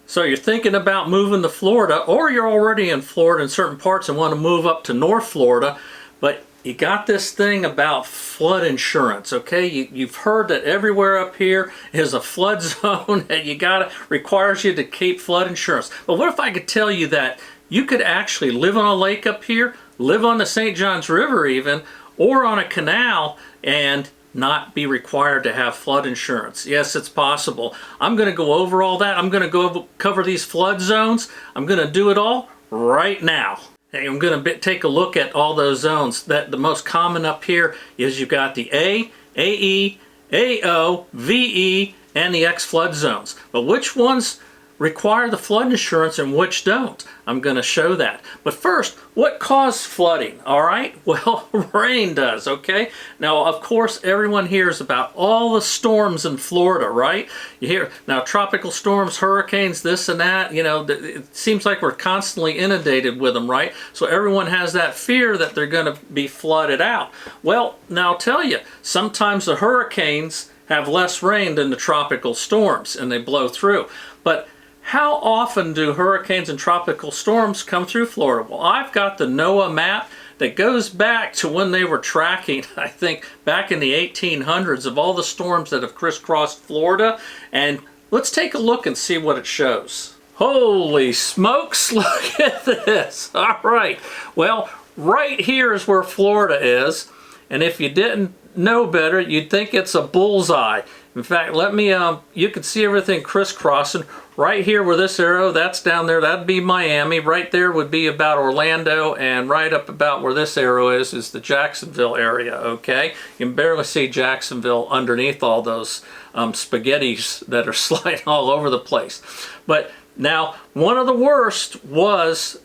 So you're thinking about moving to Florida, or you're already in Florida in certain parts and want to move up to North Florida, but you got this thing about flood insurance, okay? You've heard that everywhere up here is a flood zone and requires you to keep flood insurance. But what if I could tell you that you could actually live on a lake up here, live on the St. Johns River even, or on a canal and not be required to have flood insurance? Yes, it's possible. I'm going to go over all that. I'm going to go cover these flood zones. I'm going to do it all right now. Hey, I'm going to take a look at all those zones. The most common up here is you've got the A, AE, AO, VE, and the X flood zones. But which ones require the flood insurance and which don't? I'm going to show that. But first, what caused flooding? All right, well, rain does, okay? Now, of course, everyone hears about all the storms in Florida, right? You hear now tropical storms, hurricanes, this and that. You know, it seems like we're constantly inundated with them, right? So everyone has that fear that they're going to be flooded out. Well, now I'll tell you, sometimes the hurricanes have less rain than the tropical storms and they blow through. But how often do hurricanes and tropical storms come through Florida? Well, I've got the NOAA map that goes back to when they were tracking, I think, back in the 1800s of all the storms that have crisscrossed Florida. And let's take a look and see what it shows. Holy smokes, look at this. All right. Well, right here is where Florida is. And if you didn't know better, you'd think it's a bullseye. In fact, you can see everything crisscrossing. Right here where this arrow, that's down there, that'd be Miami. Right there would be about Orlando, and right up about where this arrow is the Jacksonville area, okay? You can barely see Jacksonville underneath all those spaghettis that are sliding all over the place. But now, one of the worst was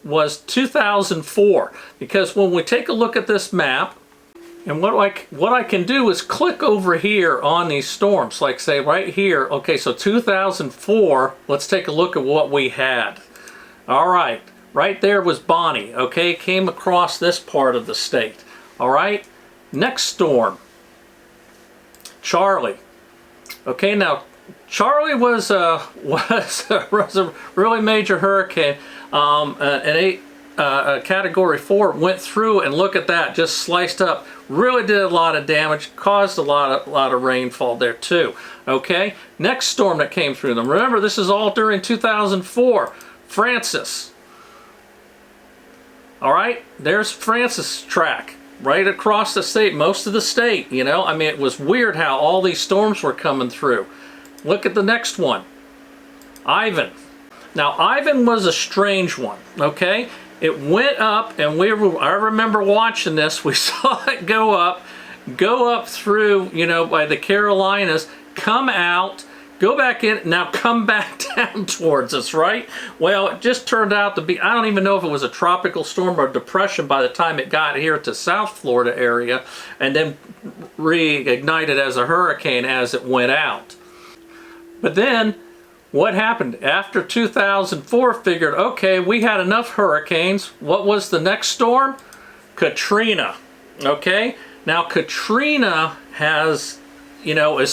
2004, because when we take a look at this map, and what I can do is click over here on these storms, like say right here. Okay, so 2004, let's take a look at what we had. All right, right there was Bonnie, okay, came across this part of the state. All right, next storm, Charlie. Okay, now Charlie was a really major hurricane, a category 4, went through, and look at that, just sliced up, really did a lot of damage, caused a lot of rainfall there too. Okay, next storm that came through them, remember this is all during 2004, Francis. All right, there's Francis track right across the state, most of the state, you know. I mean, it was weird how all these storms were coming through. Look at the next one, Ivan. Now Ivan was a strange one, okay? It went up, and I remember watching this. We saw it go up through, you know, by the Carolinas, come out, go back in, now come back down towards us, right? Well, it just turned out to be, I don't even know if it was a tropical storm or a depression by the time it got here to South Florida area, and then reignited as a hurricane as it went out. But then, what happened? After 2004, figured, okay, we had enough hurricanes. What was the next storm? Katrina. Okay? Now, Katrina is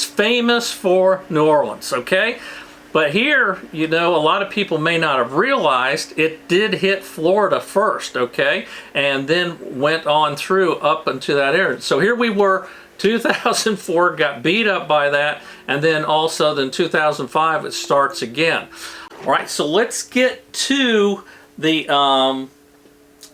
famous for New Orleans, okay? But here, you know, a lot of people may not have realized it did hit Florida first, okay? And then went on through up into that area. So here we were, 2004, got beat up by that, and then also then 2005 it starts again. All right, so let's get to the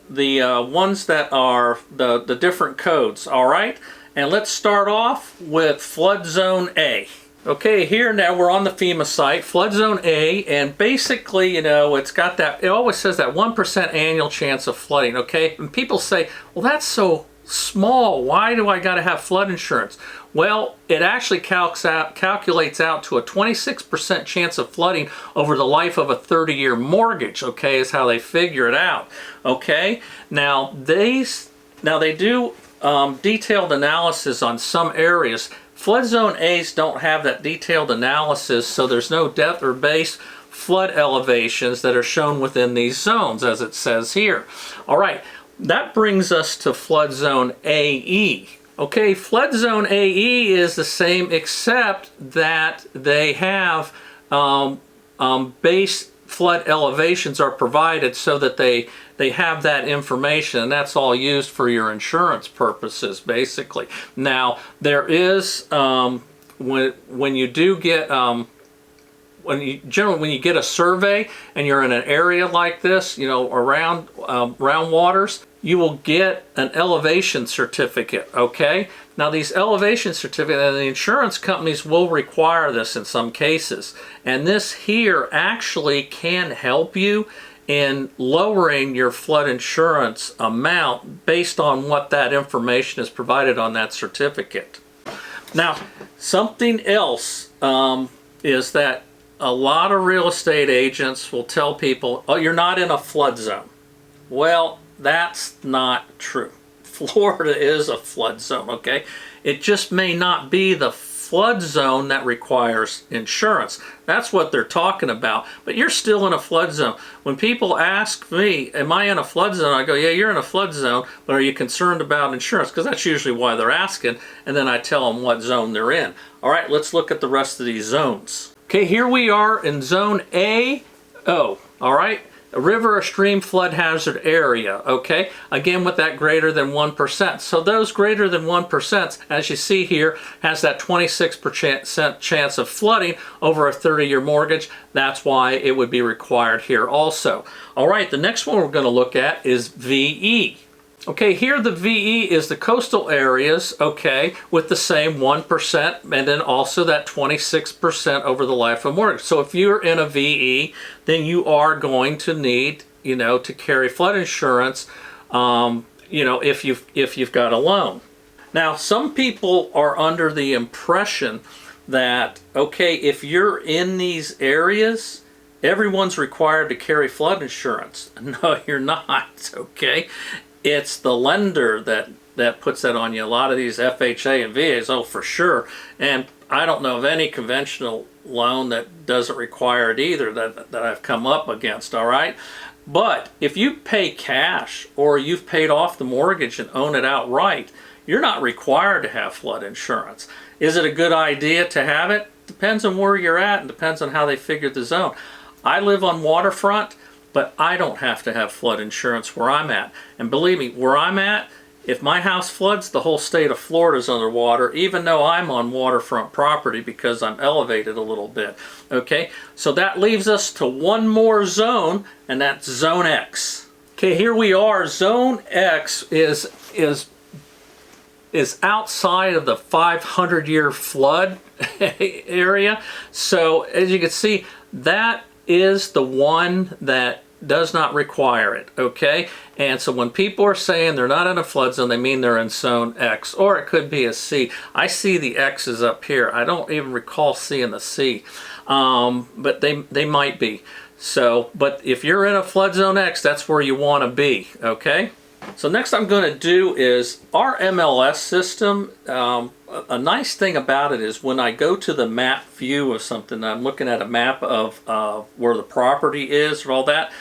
ones that are the different codes. All right, and let's start off with flood zone A. Okay, here now we're on the FEMA site, flood zone A, and basically, you know, it's got that, it always says that 1% annual chance of flooding, okay? And people say, well, that's so small, why do I got to have flood insurance? Well, it actually calculates out to a 26% chance of flooding over the life of a 30-year mortgage, okay, is how they figure it out, okay? Now, they do detailed analysis on some areas. Flood zone A's don't have that detailed analysis, so there's no depth or base flood elevations that are shown within these zones, as it says here. All right. That brings us to flood zone AE. Okay, flood zone AE is the same, except that they have base flood elevations are provided so that they have that information, and that's all used for your insurance purposes, basically. Now, there is, when you do get, when you get a survey and you're in an area like this, you know, around waters, you will get an elevation certificate, okay? Now these elevation certificates, and the insurance companies will require this in some cases, and this here actually can help you in lowering your flood insurance amount based on what that information is provided on that certificate. Now, something else is that a lot of real estate agents will tell people, oh, you're not in a flood zone. Well, that's not true. Florida is a flood zone, okay? It just may not be the flood zone that requires insurance. That's what they're talking about, but you're still in a flood zone. When people ask me, am I in a flood zone? I go, yeah, you're in a flood zone, but are you concerned about insurance? Because that's usually why they're asking, and then I tell them what zone they're in. All right, let's look at the rest of these zones. Okay, here we are in zone A-O, all right? A river or stream flood hazard area, okay? Again, with that greater than 1%. So those greater than 1%, as you see here, has that 26% chance of flooding over a 30-year mortgage. That's why it would be required here also. All right, the next one we're going to look at is VE. Okay, here the VE is the coastal areas, okay, with the same 1% and then also that 26% over the life of mortgage. So if you're in a VE, then you are going to need, you know, to carry flood insurance, you know, if you've got a loan. Now, some people are under the impression that, okay, if you're in these areas, everyone's required to carry flood insurance. No, you're not, okay? It's the lender that puts that on you. A lot of these FHA and VAs, oh, for sure. And I don't know of any conventional loan that doesn't require it either that I've come up against, all right? But if you pay cash or you've paid off the mortgage and own it outright, you're not required to have flood insurance. Is it a good idea to have it? Depends on where you're at and depends on how they figured the zone. I live on waterfront, but I don't have to have flood insurance where I'm at. And believe me, where I'm at, if my house floods, the whole state of Florida is underwater, even though I'm on waterfront property because I'm elevated a little bit. Okay, so that leaves us to one more zone, and that's Zone X. Okay, here we are. Zone X is outside of the 500-year flood area. So as you can see, that is the one that does not require it, okay? And so when people are saying they're not in a flood zone, they mean they're in Zone X, or it could be a C. I see the X's up here. I don't even recall seeing the C, but they might be. So, but if you're in a flood zone X, that's where you want to be, okay? So next I'm going to do is our MLS system. A nice thing about it is when I go to the map view of something, I'm looking at a map of where the property is or all that.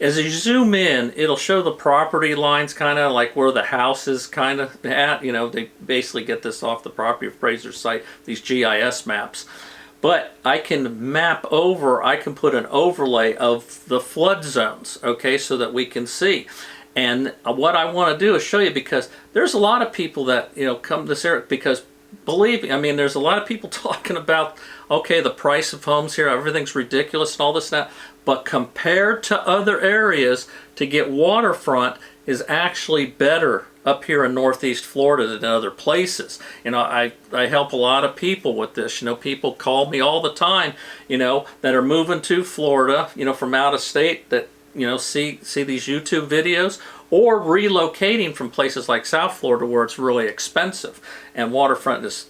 As you zoom in, it'll show the property lines kind of like where the house is kind of at. You know, they basically get this off the property appraiser site, these GIS maps. But I can map over, I can put an overlay of the flood zones, okay, so that we can see. And what I want to do is show you, because there's a lot of people that, you know, come to this area, because believe me, I mean, there's a lot of people talking about, okay, the price of homes here, everything's ridiculous and all this and that, but compared to other areas, to get waterfront is actually better up here in Northeast Florida than other places. You know, I help a lot of people with this. You know, people call me all the time, you know, that are moving to Florida, you know, from out of state, that, you know, see these YouTube videos, or relocating from places like South Florida where it's really expensive and waterfront is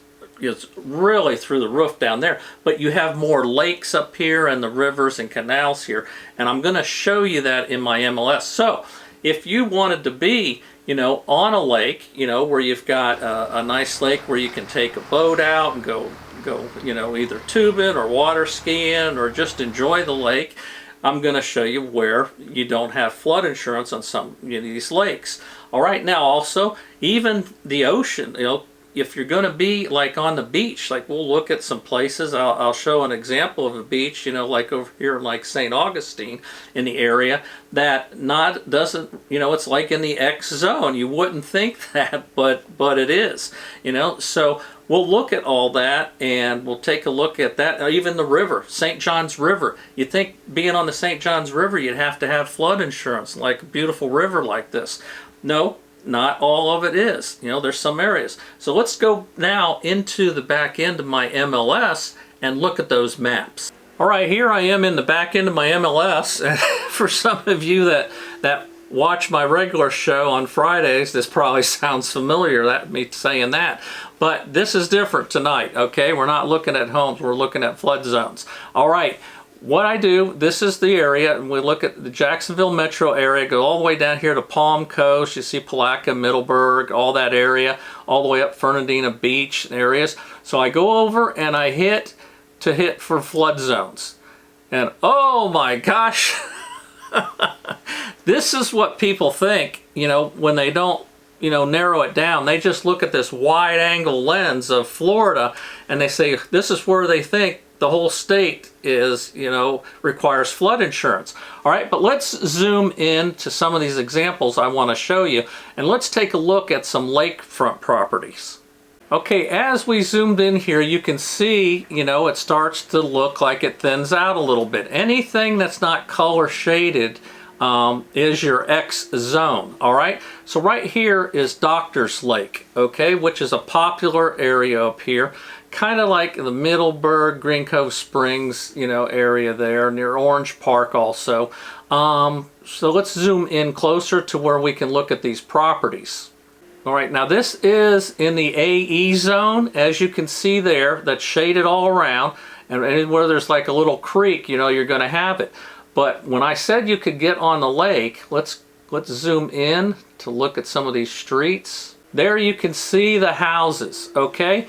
really through the roof down there. But you have more lakes up here and the rivers and canals here, and I'm going to show you that in my MLS. So if you wanted to be, you know, on a lake, you know, where you've got a nice lake where you can take a boat out and go, you know, either tubing or water skiing or just enjoy the lake, I'm going to show you where you don't have flood insurance on some of these lakes. All right, now also, even the ocean, you know, if you're going to be like on the beach, like we'll look at some places. I'll show an example of a beach, you know, like over here in like St. Augustine in the area that doesn't, you know, it's like in the X zone. You wouldn't think that, but it is, you know. So we'll look at all that, and we'll take a look at that. Even the river, St. John's River. You'd think being on the St. John's River, you'd have to have flood insurance, like a beautiful river like this. No, not all of it is. You know, there's some areas. So let's go now into the back end of my MLS and look at those maps. All right, here I am in the back end of my MLS. And for some of you that watch my regular show on Fridays, this probably sounds familiar, me saying that. But this is different tonight, okay? We're not looking at homes, we're looking at flood zones. All right. What I do, this is the area, and we look at the Jacksonville metro area, go all the way down here to Palm Coast. You see Palatka, Middleburg, all that area, all the way up Fernandina Beach areas. So I go over and I hit for flood zones. And oh my gosh, this is what people think, you know, when they don't, you know, narrow it down. They just look at this wide angle lens of Florida and they say this is where they think the whole state is, you know, requires flood insurance. All right, but let's zoom in to some of these examples I want to show you, and let's take a look at some lakefront properties. Okay, as we zoomed in here, you can see, you know, it starts to look like it thins out a little bit. Anything that's not color shaded is your X zone. All right, so right here is Doctor's Lake, okay, which is a popular area up here, kind of like the Middleburg, Green Cove Springs, you know, area there near Orange Park also. So let's zoom in closer to where we can look at these properties. All right, now this is in the AE zone, as you can see there, that's shaded all around, and anywhere there's like a little creek, you know, you're going to have it. But when I said you could get on the lake, let's zoom in to look at some of these streets. There you can see the houses, okay?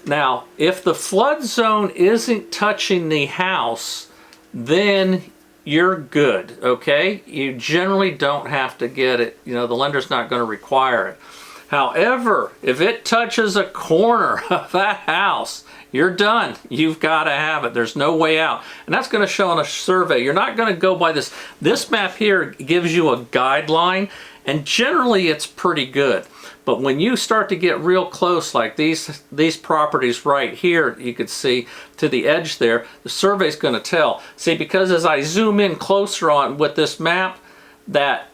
Now, if the flood zone isn't touching the house, then you're good, okay? You generally don't have to get it. You know, the lender's not going to require it. However, if it touches a corner of that house, you're done. You've got to have it. There's no way out. And that's going to show on a survey. You're not going to go by this. This map here gives you a guideline, and generally it's pretty good. But when you start to get real close, like these properties right here, you could see to the edge there, the survey's going to tell. See, because as I zoom in closer on with this map, that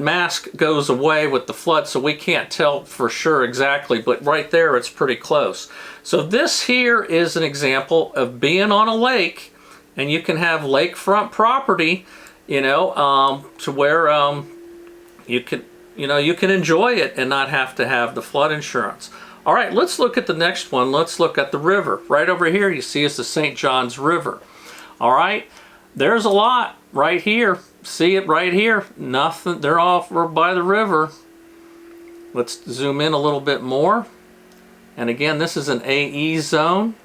mask goes away with the flood, so we can't tell for sure exactly, but right there it's pretty close. So this here is an example of being on a lake, and you can have lakefront property, you know, to where you can enjoy it and not have to have the flood insurance. All right, let's look at the next one. Let's look at the river. Right over here you see is the St. John's River. All right, there's a lot right here. See it right here. Nothing, they're off by the river. Let's zoom in a little bit more. And again, this is an AE zone.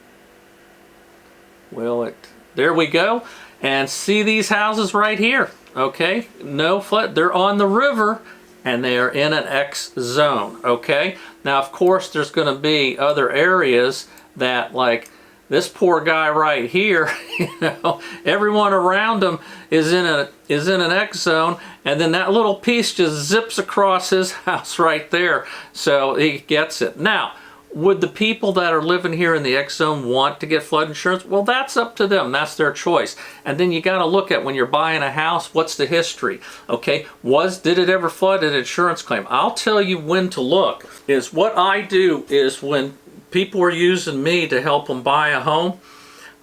There we go. And see these houses right here. Okay, no flood, they're on the river, and they are in an X zone, okay? Now, of course, there's going to be other areas that, like this poor guy right here, you know, everyone around him is in an X zone, and then that little piece just zips across his house right there, so he gets it. Now, would the people that are living here in the X zone want to get flood insurance? Well, that's up to them. That's their choice. And then you got to look at when you're buying a house, what's the history? Okay, did it ever flood an insurance claim? I'll tell you when to look. Is what I do is when people are using me to help them buy a home,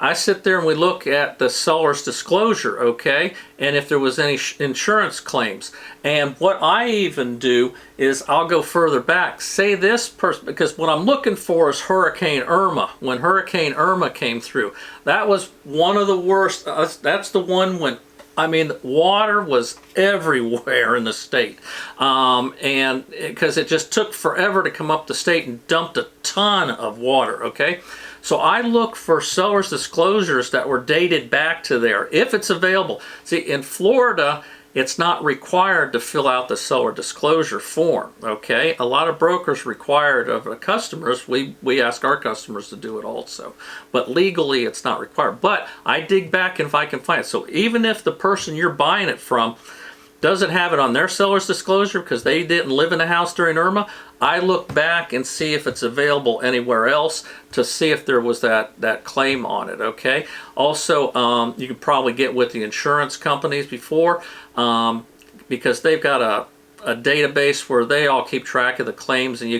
I sit there and we look at the seller's disclosure, okay, and if there was any insurance claims. And what I even do is I'll go further back. Say this person, because what I'm looking for is Hurricane Irma. When Hurricane Irma came through, that was one of the worst. That's the one when, I mean, water was everywhere in the state, and because it just took forever to come up the state and dumped a ton of water, okay? So I look for seller's disclosures that were dated back to there, if it's available. See, in Florida, it's not required to fill out the seller disclosure form, okay? A lot of brokers require it of the customers. We ask our customers to do it also. But legally, it's not required. But I dig back if I can find it. So even if the person you're buying it from doesn't have it on their seller's disclosure because they didn't live in the house during Irma, I look back and see if it's available anywhere else to see if there was that claim on it, okay? Also, you can probably get with the insurance companies before because they've got a database where they all keep track of the claims, and you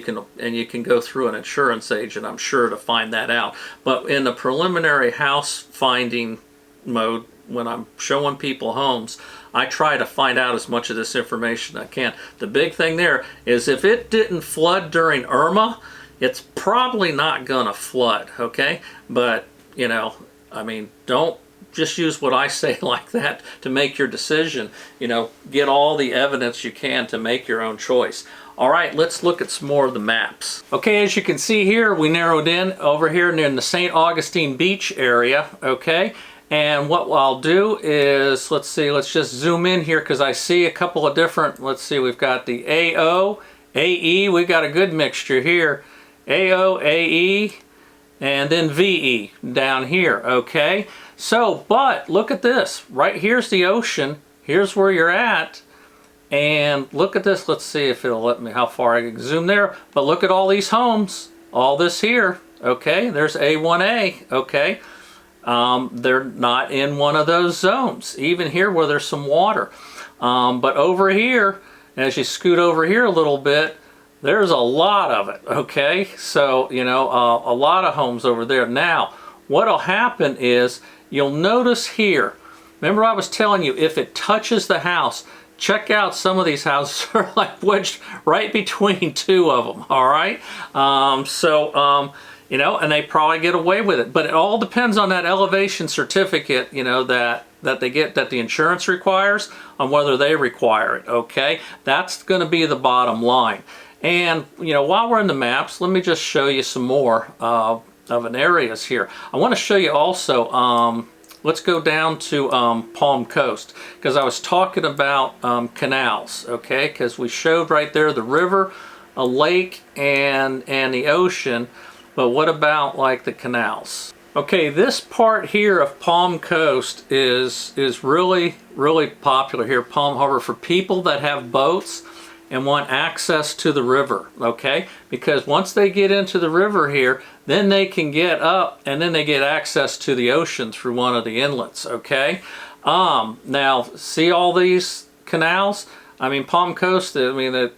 can go through an insurance agent, I'm sure, to find that out. But in the preliminary house finding mode, when I'm showing people homes, I try to find out as much of this information as I can. The big thing there is if it didn't flood during Irma, it's probably not gonna flood, okay? But, you know, I mean, don't just use what I say like that to make your decision. You know, get all the evidence you can to make your own choice. All right, let's look at some more of the maps. Okay, as you can see here, we narrowed in over here near the St. Augustine Beach area, okay? And what I'll do is, let's see, let's just zoom in here because I see a couple of different, let's see, we've got the AO, AE, we've got a good mixture here. AO, AE, and then VE down here, okay? So, but look at this, right here's the ocean, here's where you're at, and look at this, let's see if it'll let me, how far I can zoom there, but look at all these homes, all this here, okay? There's A1A, okay? They're not in one of those zones, even here where there's some water. But over here, as you scoot over here a little bit, there's a lot of it, okay? So, you know, a lot of homes over there. Now, what'll happen is, you'll notice here, remember I was telling you, if it touches the house, check out some of these houses are like wedged right between two of them, all right? You know, and they probably get away with it. But it all depends on that elevation certificate, you know, that they get, that the insurance requires, on whether they require it, okay? That's gonna be the bottom line. And, you know, while we're in the maps, let me just show you some more of an areas here. I wanna show you also, let's go down to Palm Coast, because I was talking about canals, okay? Because we showed right there the river, a lake, and the ocean. But what about like the canals? Okay, this part here of Palm Coast is really popular here, Palm Harbor, for people that have boats and want access to the river, okay? Because once they get into the river here, then they can get up and then they get access to the ocean through one of the inlets, okay? Now, see all these canals? I mean, Palm Coast, I mean, it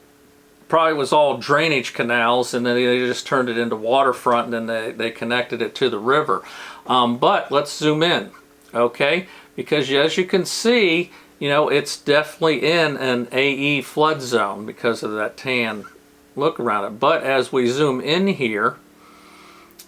probably was all drainage canals, and then they just turned it into waterfront, and then they connected it to the river. But let's zoom in, okay? Because as you can see, you know, it's definitely in an AE flood zone because of that tan look around it. But as we zoom in here,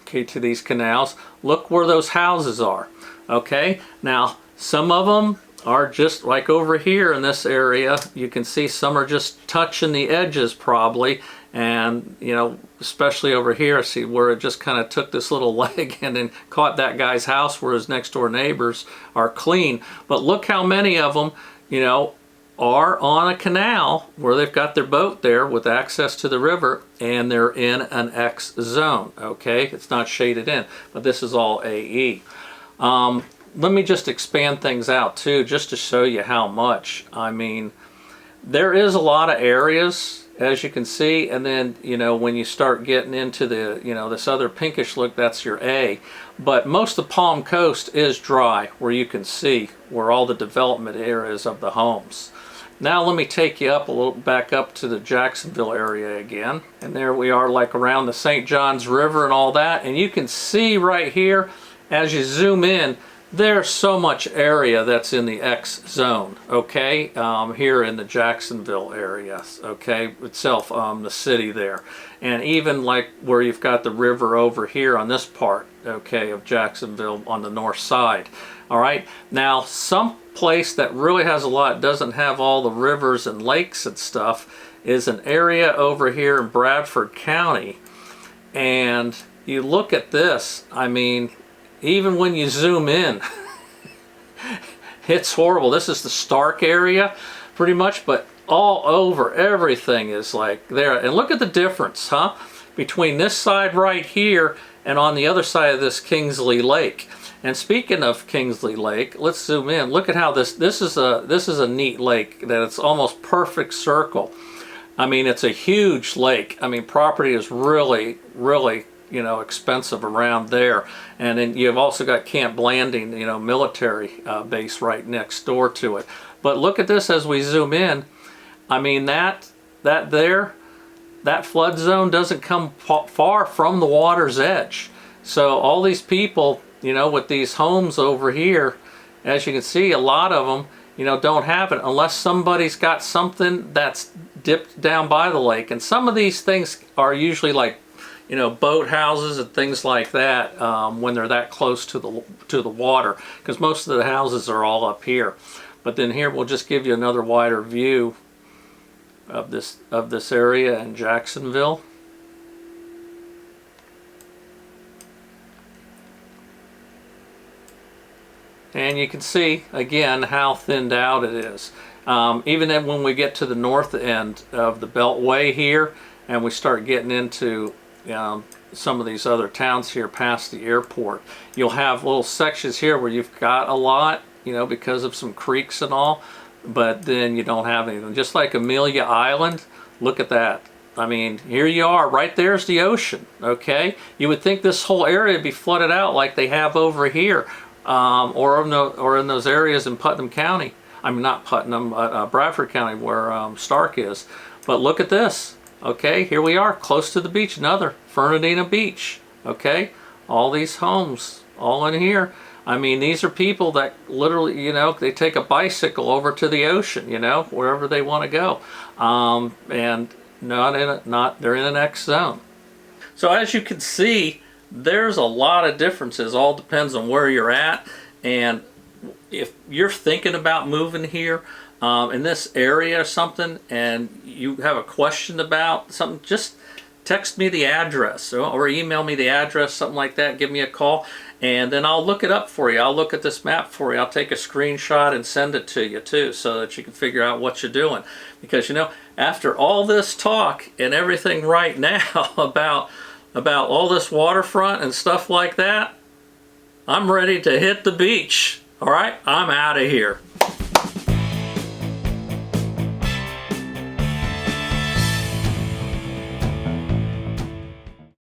okay, to these canals, look where those houses are, okay? Now, some of them are just like over here in this area. You can see some are just touching the edges probably, and you know, especially over here, see where it just kind of took this little leg and then caught that guy's house where his next door neighbors are clean. But look how many of them, you know, are on a canal where they've got their boat there with access to the river, and they're in an X zone, okay? It's not shaded in, but this is all AE. Let me just expand things out too, just to show you how much. I mean, there is a lot of areas, as you can see, and then, you know, when you start getting into the, you know, this other pinkish look, that's your A. But most of Palm Coast is dry, where you can see where all the development areas of the homes. Now let me take you up a little, back up to the Jacksonville area again. And there we are, like around the St. Johns River and all that. And you can see right here, as you zoom in, there's so much area that's in the X zone, okay? Here in the Jacksonville area, okay, itself, the city there. And even like where you've got the river over here on this part, okay, of Jacksonville on the north side. All right, now some place that really has a lot, doesn't have all the rivers and lakes and stuff, is an area over here in Bradford County. And you look at this, I mean, even when you zoom in, It's horrible. This is the Stark area pretty much, but all over everything is like there. And look at the difference, huh? Between this side right here and on the other side of this Kingsley Lake. And speaking of Kingsley Lake, let's zoom in. Look at how this is a neat lake, that it's almost perfect circle. I mean, it's a huge lake. I mean, property is really, really, you know, expensive around there. And then you've also got Camp Blanding, you know, military base right next door to it. But look at this as we zoom in. I mean, that flood zone doesn't come far from the water's edge. So all these people, you know, with these homes over here, as you can see, a lot of them, you know, don't have it unless somebody's got something that's dipped down by the lake. And some of these things are usually like, you know, boat houses and things like that when they're that close to the water, because most of the houses are all up here. But then here we'll just give you another wider view of this area in Jacksonville. And you can see again how thinned out it is. Even then when we get to the north end of the Beltway here and we start getting into some of these other towns here past the airport, you'll have little sections here where you've got a lot, you know, because of some creeks and all, but then you don't have anything. Just like Amelia Island, look at that. I mean, here you are, right there's the ocean, okay? You would think this whole area would be flooded out like they have over here, or in those areas in Putnam County. I mean, not Putnam, but Bradford County where Stark is. But look at this, okay? Here we are, close to the beach, another Fernandina Beach, okay? All these homes, all in here. I mean, these are people that literally, you know, they take a bicycle over to the ocean, you know, wherever they want to go, and they're in an X zone. So as you can see, there's a lot of differences. All depends on where you're at, and if you're thinking about moving here in this area or something, and you have a question about something, just text me the address or email me the address, something like that. Give me a call, and then I'll look it up for you. I'll look at this map for you. I'll take a screenshot and send it to you too, so that you can figure out what you're doing. Because, you know, after all this talk and everything right now about all this waterfront and stuff like that, I'm ready to hit the beach. All right, I'm out of here.